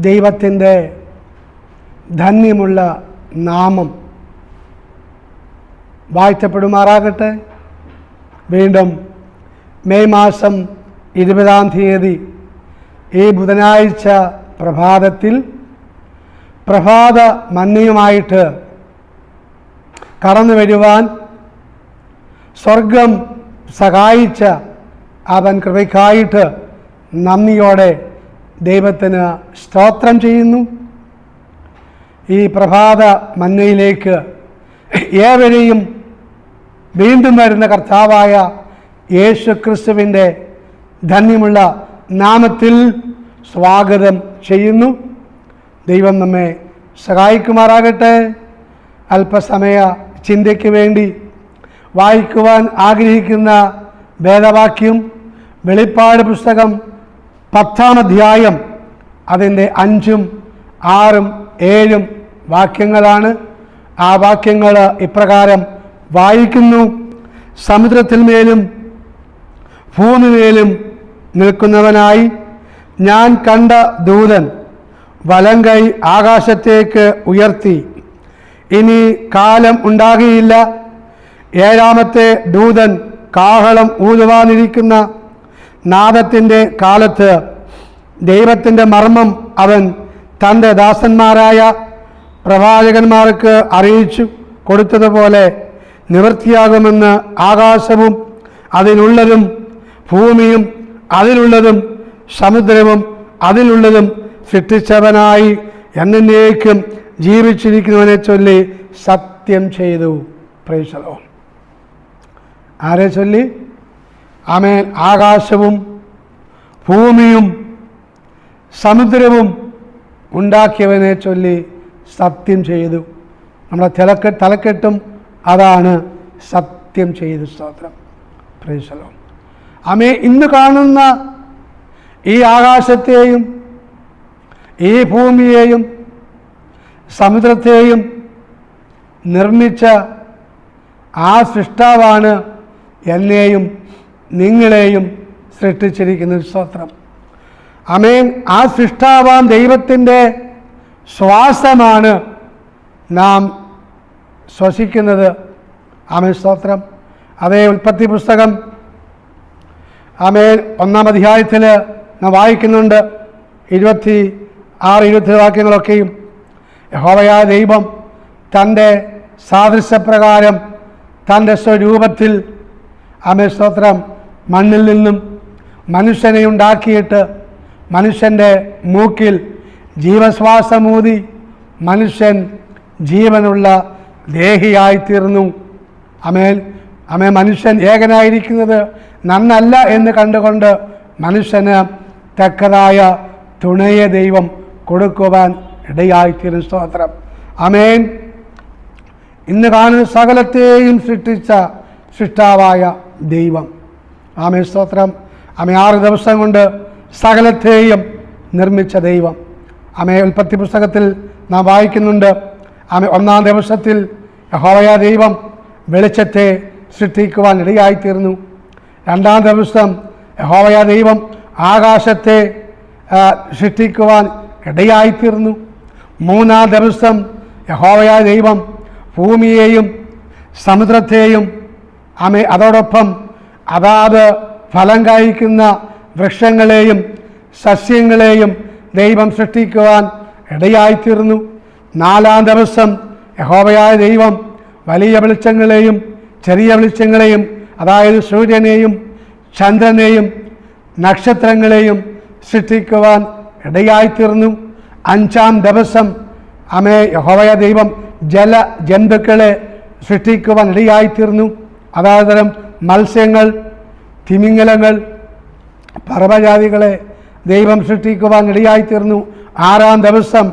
ദൈവത്തിൻ്റെ ധന്യമുള്ള നാമം വാഴ്ത്തപ്പെടുമാറാകട്ടെ. വീണ്ടും മെയ് മാസം 20-ാം തീയതി ഈ ബുധനാഴ്ച പ്രഭാതത്തിൽ പ്രഭാത മന്നയുമായിട്ട് കടന്നു വരുവാൻ സ്വർഗം സഹായിച്ച അവൻ കൃപയ്ക്കായിട്ട് നന്ദിയോടെ ദൈവത്തിന് സ്തോത്രം ചെയ്യുന്നു. ഈ പ്രഭാത മന്നയിലേക്ക് ഏവരെയും വീണ്ടും വരുന്ന കർത്താവായ യേശു ക്രിസ്തുവിൻ്റെ ധന്യമുള്ള നാമത്തിൽ സ്വാഗതം ചെയ്യുന്നു. ദൈവം നമ്മെ സഹായിക്കുമാറാകട്ടെ. അല്പസമയ ചിന്തയ്ക്ക് വേണ്ടി വായിക്കുവാൻ ആഗ്രഹിക്കുന്ന വേദവാക്യം വെളിപ്പാട് പുസ്തകം 10-ാം അധ്യായം അതിൻ്റെ 5, 6, 7 വാക്യങ്ങളാണ്. ആ വാക്യങ്ങൾ ഇപ്രകാരം വായിക്കുന്നു: സമുദ്രത്തിന്മേലും ഭൂമിമേലും നിൽക്കുന്നവനായി ഞാൻ കണ്ട ദൂതൻ വലങ്കൈ ആകാശത്തേക്ക് ഉയർത്തി, ഇനി കാലം ഉണ്ടാകുകയില്ല. 7-ാമത്തെ ദൂതൻ കാഹളം ഊതുവാനിരിക്കുന്ന നാദത്തിൻ്റെ കാലത്ത് ദൈവത്തിൻ്റെ മർമ്മം അവൻ തൻ്റെ ദാസന്മാരായ പ്രവാചകന്മാർക്ക് അറിയിച്ചു കൊടുത്തതുപോലെ നിവൃത്തിയാകുമെന്ന് ആകാശവും അതിലുള്ളതും ഭൂമിയും അതിലുള്ളതും സമുദ്രവും അതിലുള്ളതും സൃഷ്ടിച്ചവനായി എന്നേക്കും ജീവിച്ചിരിക്കുന്നവനെ ചൊല്ലി സത്യം ചെയ്തു. Price the Lord. ആരെ ചൊല്ലി? ആമേൻ. ആകാശവും ഭൂമിയും സമുദ്രവും ഉണ്ടാക്കിയവനെ ചൊല്ലി സത്യം ചെയ്തു. നമ്മുടെ തലക്കെട്ടും അതാണ്, സത്യം ചെയ്തു. സ്തോത്രം. Praise the Lord. ആമേൻ. ഇന്ന് കാണുന്ന ഈ ആകാശത്തെയും ഈ ഭൂമിയെയും സമുദ്രത്തെയും നിർമ്മിച്ച ആ സൃഷ്ടാവാണ് എന്നെയും നിങ്ങളെയും സൃഷ്ടിച്ചിരിക്കുന്നത്. സ്തോത്രം. ആമേൻ. ആ സൃഷ്ടാവാൻ ദൈവത്തിൻ്റെ ശ്വാസമാണ് നാം ശ്വസിക്കുന്നത്. ആമേൻ. സ്തോത്രം. അതേ ഉൽപ്പത്തി പുസ്തകം ആമേൻ 1-ാം അധ്യായത്തിൽ നാം വായിക്കുന്നുണ്ട്. 26-27 വാക്യങ്ങളൊക്കെയും യഹോവയായ ദൈവം തൻ്റെ സാദൃശ്യപ്രകാരം തൻ്റെ സ്വരൂപത്തിൽ ആമേൻ സ്തോത്രം മണ്ണിൽ നിന്നും മനുഷ്യനെ ഉണ്ടാക്കിയിട്ട് മനുഷ്യൻ്റെ മൂക്കിൽ ജീവശ്വാസമൂതി മനുഷ്യൻ ജീവനുള്ള ദേഹിയായിത്തീർന്നു. ആമേൻ. ആമേൻ. മനുഷ്യൻ ഏകനായിരിക്കുന്നത് നന്നല്ല എന്ന് കണ്ടുകൊണ്ട് മനുഷ്യന് തക്കതായ തുണയെ ദൈവം കൊടുക്കുവാൻ ഇടയായിത്തീരും. സ്തോത്രം. ആമേൻ. ഇന്ന് കാണുന്ന സകലത്തെയും സൃഷ്ടിച്ച സൃഷ്ടാവായ ദൈവം. ആമേൻ. സ്തോത്രം. ആമേൻ. 6 ദിവസം കൊണ്ട് സകലത്തെയും നിർമ്മിച്ച ദൈവം. ആമേൻ. ഉൽപ്പത്തി പുസ്തകത്തിൽ നാം വായിക്കുന്നുണ്ട്. ആമേൻ. 1-ാം ദിവസത്തിൽ യഹോവയായ ദൈവം വെളിച്ചത്തെ സൃഷ്ടിക്കുവാൻ ഇടയായിത്തീർന്നു. 2-ാം ദിവസം യഹോവയായ ദൈവം ആകാശത്തെ സൃഷ്ടിക്കുവാൻ ഇടയായിത്തീർന്നു. 3-ാം ദിവസം യഹോവയായ ദൈവം ഭൂമിയെയും സമുദ്രത്തെയും അതോടൊപ്പം അതാത് ഫലം കായ്ക്കുന്ന വൃക്ഷങ്ങളെയും സസ്യങ്ങളെയും ദൈവം സൃഷ്ടിക്കുവാൻ ഇടയായിത്തീർന്നു. 4-ാം ദിവസം യഹോവയായ ദൈവം വലിയ വെളിച്ചങ്ങളെയും ചെറിയ വെളിച്ചങ്ങളെയും, അതായത് സൂര്യനെയും ചന്ദ്രനെയും നക്ഷത്രങ്ങളെയും സൃഷ്ടിക്കുവാൻ ഇടയായിത്തീർന്നു. 5-ാം ദിവസം യഹോവയായ ദൈവം ജലജന്തുക്കളെ സൃഷ്ടിക്കുവാൻ ഇടയായിത്തീർന്നു. അതായത് മത്സ്യങ്ങൾ, തിമിംഗലങ്ങൾ, പർവ്വജാതികളെ ദൈവം സൃഷ്ടിക്കുവാൻ ഇടയായിത്തീർന്നു. 6-ാം ദിവസം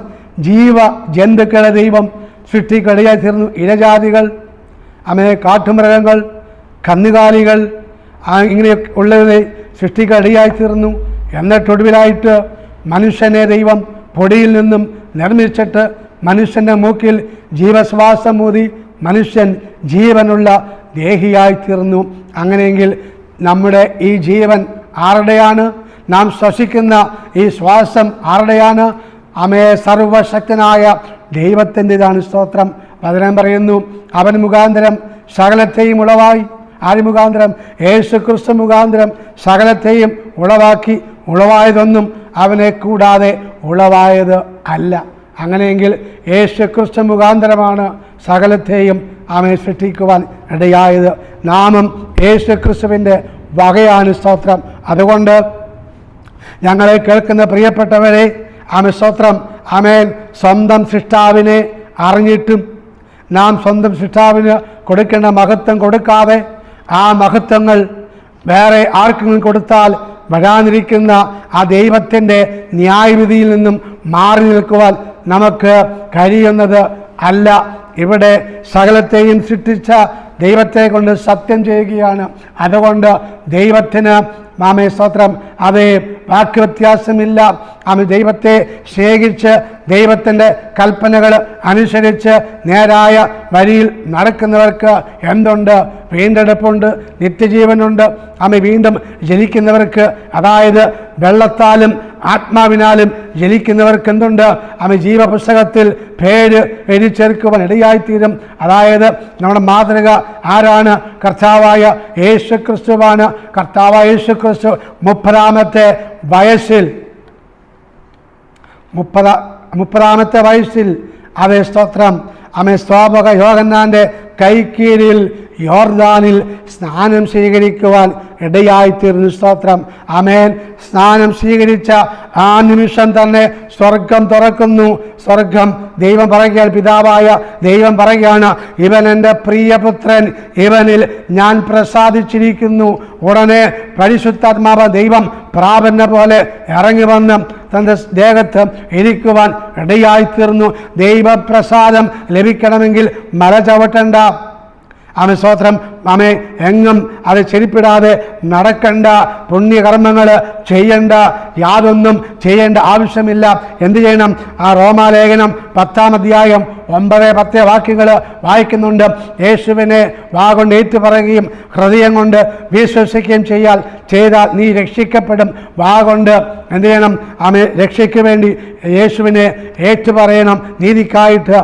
ജീവജന്തുക്കളെ ദൈവം സൃഷ്ടിക്കാൻ ഇടയായിത്തീർന്നു. ഇഴജാതികൾ, കാട്ടുമൃഗങ്ങൾ, കന്നുകാലികൾ, ഇങ്ങനെ ഉള്ളതിനെ സൃഷ്ടിക്കാൻ ഇടയായിത്തീർന്നു. എന്നിട്ടൊടുവിലായിട്ട് മനുഷ്യനെ ദൈവം പൊടിയിൽ നിന്നും നിർമ്മിച്ചിട്ട് മനുഷ്യൻ്റെ മൂക്കിൽ ജീവശ്വാസമൂതി മനുഷ്യൻ ജീവനുള്ള ദേഹിയായിത്തീർന്നു. അങ്ങനെയെങ്കിൽ നമ്മുടെ ഈ ജീവൻ ആരുടെയാണ്? നാം ശ്വസിക്കുന്ന ഈ ശ്വാസം ആരുടെയാണ്? സർവശക്തനായ ദൈവത്തിൻ്റെതാണ് സ്തോത്രം. വചനം പറയുന്നു, അവൻ മുഖാന്തരം സകലത്തെയും ഉളവായി. ആര് മുഖാന്തരം? യേശു ക്രിസ്തു മുഖാന്തരം സകലത്തെയും ഉളവാക്കി. ഉളവായതൊന്നും അവനെ കൂടാതെ ഉളവായത് അല്ല. അങ്ങനെയെങ്കിൽ യേശു ക്രിസ്തു മുഖാന്തരമാണ് സകലത്തെയും സൃഷ്ടിക്കുവാൻ ഇടയായത്. നാമം യേശു ക്രിസ്തുവിൻ്റെ വകയാണ് സ്തോത്രം. അതുകൊണ്ട് ഞങ്ങളെ കേൾക്കുന്ന പ്രിയപ്പെട്ടവരെ, സ്തോത്രം, സ്വന്തം സൃഷ്ടാവിനെ അറിഞ്ഞിട്ടും നാം സ്വന്തം സൃഷ്ടാവിന് കൊടുക്കേണ്ട മഹത്വം കൊടുക്കാതെ ആ മഹത്വങ്ങൾ വേറെ ആർക്കെങ്കിലും കൊടുത്താൽ വരാനിരിക്കുന്ന ആ ദൈവത്തിൻ്റെ ന്യായവിധിയിൽ നിന്നും മാറി നിൽക്കുവാൻ നമുക്ക് കഴിയുന്നത് അല്ല. ഇവിടെ സകലത്തെയും സൃഷ്ടിച്ച ദൈവത്തെ കൊണ്ട് സത്യം ചെയ്യുകയാണ്. അതുകൊണ്ട് ദൈവത്തിന് സ്തോത്രം, അതേ വാക്യവ്യത്യാസമില്ല. ദൈവത്തെ സ്നേഹിച്ച് ദൈവത്തിൻ്റെ കൽപ്പനകൾ അനുസരിച്ച് നേരായ വഴിയിൽ നടക്കുന്നവർക്ക് എന്തുണ്ട്? വീണ്ടെടുപ്പുണ്ട്, നിത്യജീവനുണ്ട്. വീണ്ടും ജനിക്കുന്നവർക്ക്, അതായത് വെള്ളത്താലും ആത്മാവിനാലും ജനിക്കുന്നവർക്ക് എന്തുണ്ട്? ജീവപുസ്തകത്തിൽ പേര് എഴുതിച്ചേർക്കുവാൻ ഇടയായിത്തീരും. അതായത് നമ്മുടെ മാതൃക ആരാണ്? കർത്താവായ യേശു ക്രിസ്തുവാണ്. കർത്താവായ യേശു ക്രിസ്തു 30-ാമത്തെ വയസ്സിൽ അതേ സ്തോത്രം, സ്വാഭാവിക യോഹന്നാൻ്റെ കൈക്കീഴിൽ യോർദാനിൽ സ്നാനം സ്വീകരിക്കുവാൻ ഇടയായിത്തീർന്നു. സ്തോത്രം. സ്നാനം സ്വീകരിച്ച ആ നിമിഷം തന്നെ സ്വർഗം തുറക്കുന്നു. സ്വർഗം ദൈവം പറയുകയാണ്, പിതാവായ ദൈവം പറയുകയാണ്, ഇവൻ എൻ്റെ പ്രിയപുത്രൻ, ഇവനിൽ ഞാൻ പ്രസാദിച്ചിരിക്കുന്നു. ഉടനെ പരിശുദ്ധാത്മാവ് ദൈവം പ്രാപന്ന പോലെ ഇറങ്ങി വന്ന് തൻ്റെ ദേഹത്ത് ഇരിക്കുവാൻ ഇടയായിത്തീർന്നു. ദൈവപ്രസാദം ലഭിക്കണമെങ്കിൽ മല ചവിട്ടണ്ട. സ്തോത്രം, എങ്ങും അത് ചെരിപ്പിടാതെ നടക്കണ്ട. പുണ്യകർമ്മങ്ങൾ ചെയ്യണ്ട. യാതൊന്നും ചെയ്യേണ്ട ആവശ്യമില്ല. എന്ത് ചെയ്യണം? ആ റോമാലേഖനം 10-ാം അധ്യായം 9-10 വാക്യങ്ങൾ വായിക്കുന്നുണ്ട്. യേശുവിനെ വാഗൊണ്ട് ഏറ്റുപറയുകയും ഹൃദയം കൊണ്ട് വിശ്വസിക്കുകയും ചെയ്താൽ നീ രക്ഷിക്കപ്പെടും. വാഗൊണ്ട് എന്ത് ചെയ്യണം? രക്ഷയ്ക്ക് വേണ്ടി യേശുവിനെ ഏറ്റുപറയണം. നീതിക്കായിട്ട്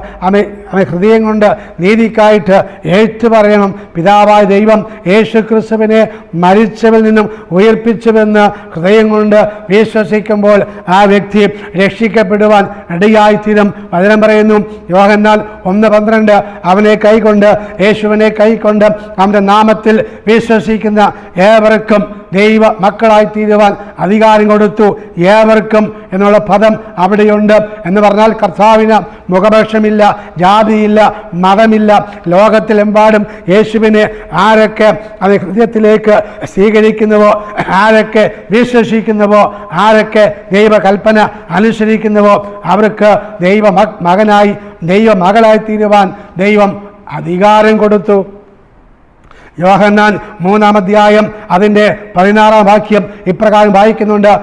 ഹൃദയം കൊണ്ട് നീതിക്കായിട്ട് ഏറ്റുപറയണം. പിതാവായ ദൈവം യേശു ക്രിസ്തുവിനെ മരിച്ചവരിൽ നിന്നും ഉയർപ്പിച്ചുവെന്ന് ഹൃദയം കൊണ്ട് വിശ്വസിക്കുമ്പോൾ ആ വ്യക്തി രക്ഷിക്കപ്പെടുവാൻ ഇടയായിത്തീരും. വചനം പറയുന്നു, യോഹന്നാൻ 1:12, അവനെ കൈക്കൊണ്ട്, യേശുവിനെ കൈക്കൊണ്ട് അവൻ്റെ നാമത്തിൽ വിശ്വസിക്കുന്ന ഏവർക്കും ദൈവ മക്കളായിത്തീരുവാൻ അധികാരം കൊടുത്തു. ഏവർക്കും എന്നുള്ള പദം അവിടെയുണ്ട്. എന്ന് പറഞ്ഞാൽ കർത്താവിന് മുഖപക്ഷമില്ല, ജാതിയില്ല, മതമില്ല. ലോകത്തിലെമ്പാടും യേശുവിനെ ആരൊക്കെ അത് ഹൃദയത്തിലേക്ക് സ്വീകരിക്കുന്നുവോ, ആരൊക്കെ വിശ്വസിക്കുന്നുവോ, ആരൊക്കെ ദൈവകൽപ്പന അനുസരിക്കുന്നുവോ അവർക്ക് ദൈവ മകനായി ദൈവ മകളായി തീരുവാൻ ദൈവം അധികാരം കൊടുത്തു. യോഹന്നാൻ 3-ാം അധ്യായം അതിൻ്റെ 16-ാം വാക്യം ഇപ്രകാരം വായിക്കുന്നുണ്ട്,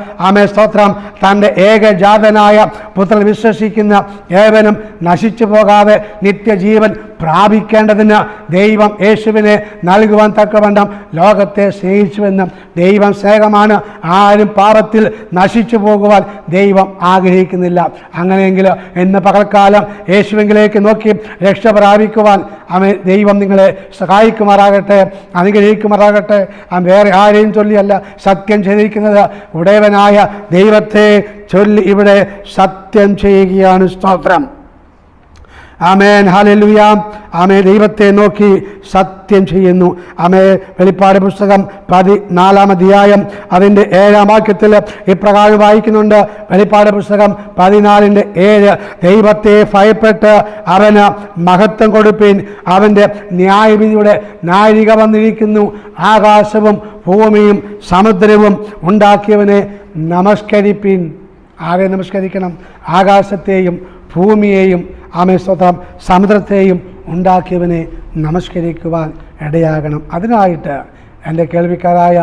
സ്തോത്രം, തൻ്റെ ഏകജാതനായ പുത്രൻ വിശ്വസിക്കുന്ന ഏവനും നശിച്ചു പോകാതെ നിത്യജീവൻ പ്രാപിക്കേണ്ടതിന് ദൈവം യേശുവിനെ നൽകുവാൻ തക്കവണ്ണം ലോകത്തെ സ്നേഹിച്ചുവെന്നും ദൈവം സ്നേഹമാണ്, ആരും പാപത്തിൽ നശിച്ചു പോകുവാൻ ദൈവം ആഗ്രഹിക്കുന്നില്ല. അങ്ങനെയെങ്കിൽ ഇന്ന് പകൽക്കാലം യേശുവിലേക്ക് നോക്കി രക്ഷ പ്രാപിക്കുവാൻ ദൈവം നിങ്ങളെ സഹായിക്കുമാറാകട്ടെ, അനുഗ്രഹിക്കുമാറാകട്ടെ. വേറെ ആരെയും ചൊല്ലിയല്ല സത്യം ചെയ്തിരിക്കുന്നത്, ഉടയവനായ ദൈവത്തെ ചൊല്ലി ഇവിടെ സത്യം ചെയ്യുകയാണ്. സ്തോത്രം. ആമേൻ, ഹല്ലേലൂയ. ദൈവത്തെ നോക്കി സത്യം ചെയ്യുന്നു. വെളിപ്പാട് പുസ്തകം 14-ാം അധ്യായം അതിൻ്റെ 7-ാം വാക്യത്തിൽ ഇപ്രകാരം വായിക്കുന്നുണ്ട്. വെളിപ്പാട് പുസ്തകം 14:7, ദൈവത്തെ ഭയപ്പെട്ട് അവന് മഹത്വം കൊടുപ്പീൻ, അവൻ്റെ ന്യായവിധിയുടെ നാഴിക വന്നിരിക്കുന്നു. ആകാശവും ഭൂമിയും സമുദ്രവും ഉണ്ടാക്കിയവനെ നമസ്കരിപ്പീൻ. ആരെ നമസ്കരിക്കണം? ആകാശത്തെയും ഭൂമിയെയും സ്തോത്രം, സമുദ്രത്തെയും ഉണ്ടാക്കിയവനെ നമസ്കരിക്കുവാൻ ഇടയാകണം. അതിനായിട്ട് എൻ്റെ കേൾവിക്കാരായ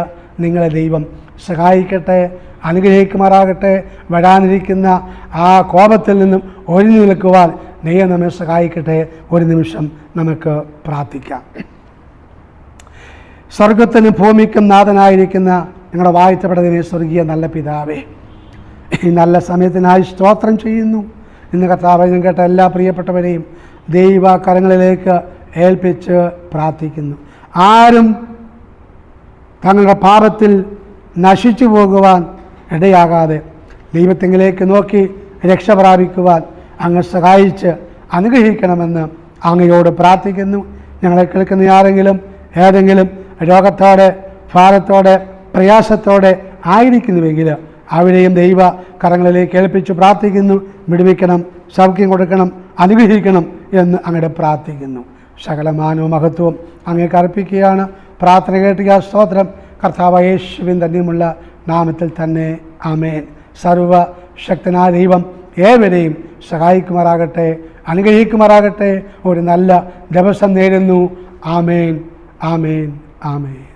നിങ്ങളെ ദൈവം സഹായിക്കട്ടെ, അനുഗ്രഹിക്കുമാറാകട്ടെ. വരാനിരിക്കുന്ന ആ കോപത്തിൽ നിന്നും ഒഴിഞ്ഞു നിൽക്കുവാൻ ദൈവം നമ്മെ സഹായിക്കട്ടെ. ഒരു നിമിഷം നമുക്ക് പ്രാർത്ഥിക്കാം. സ്വർഗത്തിനും ഭൂമിക്കും നാഥനായിരിക്കുന്ന ഞങ്ങളുടെ വാഴ്ത്തപ്പെടുന്നതിനെ സ്വർഗീയ നല്ല പിതാവേ, ഈ നല്ല സമയത്തിനായി സ്തോത്രം ചെയ്യുന്നു. ഇന്ന് കർത്താവ് കേട്ട എല്ലാ പ്രിയപ്പെട്ടവരെയും ദൈവകരങ്ങളിലേക്ക് ഏൽപ്പിച്ച് പ്രാർത്ഥിക്കുന്നു. ആരും തങ്ങളുടെ പാപത്തിൽ നശിച്ചു പോകുവാൻ ഇടയാകാതെ ദൈവത്തിങ്കിലേക്ക് നോക്കി രക്ഷ പ്രാപിക്കുവാൻ അങ്ങ് സഹായിച്ച് അനുഗ്രഹിക്കണമെന്ന് അങ്ങയോട് പ്രാർത്ഥിക്കുന്നു. ഞങ്ങളെ കേൾക്കുന്ന ആരെങ്കിലും ഏതെങ്കിലും രോഗത്തോടെ ഭാരത്തോടെ പ്രയാസത്തോടെ ആയിരിക്കുന്നുവെങ്കിൽ അവരെയും ദൈവ കരങ്ങളിലേക്ക് ഏൽപ്പിച്ച് പ്രാർത്ഥിക്കുന്നു. വിടുവിക്കണം, സൗഖ്യം കൊടുക്കണം, അനുഗ്രഹിക്കണം എന്ന് അങ്ങയുടെ പ്രാർത്ഥിക്കുന്നു. സകലമാനവും മഹത്വവും അങ്ങേക്ക് അർപ്പിക്കുകയാണ്. പ്രാർത്ഥന കേട്ടുക. സ്തോത്രം. കർത്താവായ യേശുവിൻ തന്നെയുമുള്ള നാമത്തിൽ തന്നെ ആമേൻ. സർവശക്തനായ ദൈവം ഏവരെയും സഹായിക്കുമാറാകട്ടെ, അനുഗ്രഹിക്കുമാറാകട്ടെ. ഒരു നല്ല ദിവസം നേരുന്നു. ആമേൻ, ആമേൻ, ആമേൻ.